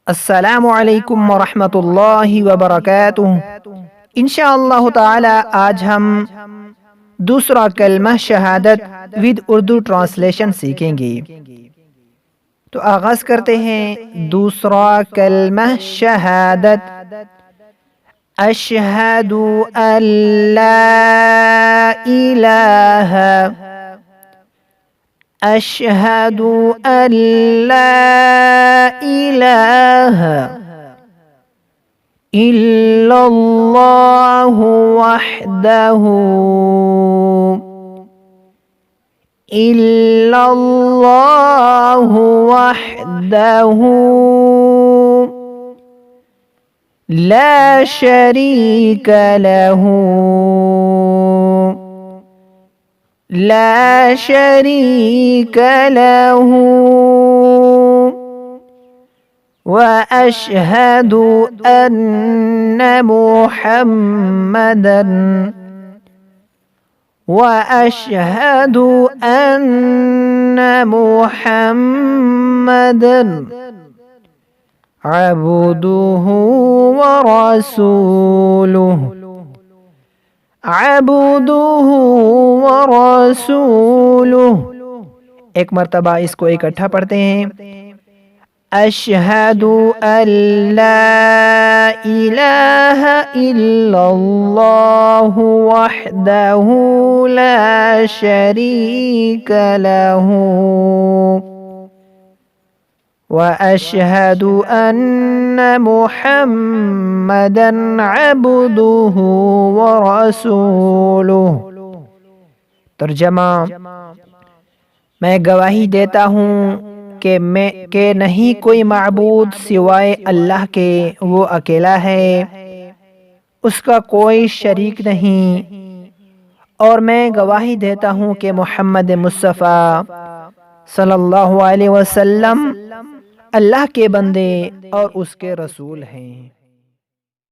अस्सलामु अलैकुम वरहमतुल्लाहि वबरकातुहू। इंशाअल्लाह ताला आज हम दूसरा कलमा शहादत विद उर्दू ट्रांसलेशन सीखेंगे। तो आगाज करते हैं। दूसरा कलमा शहादत। अशहदु अल्ला इलाहा अशहदु अल्ला इलाहा इल्लल्लाहु वहदहु इल्लल्लाहु वहदहु ला शरीक लहू ला शरीक लहू व अशहदु अन्न मुहम्मदन व अशहदु अन्न मुहम्मदन अब्दुहु व रसूलुहु अब्दुहु व रसूलुहु। एक मर्तबा इसको इकट्ठा पढ़ते हैं। अशहदु अल्ला इलाहा इल्लल्लाहु वहदहु ला शरीक लहू व अशहदु अन्न मुहम्मदन अब्दुहु व रसूलुहु। तर्जमा, मैं गवाही देता हूँ कि नहीं कोई माबूद सिवाय अल्लाह के, वो अकेला है, उसका कोई शरीक नहीं। और मैं गवाही देता हूँ कि मोहम्मद मुस्तफ़ा सल्लल्लाहु अलैहि वसल्लम अल्लाह के बंदे और उसके रसूल हैं।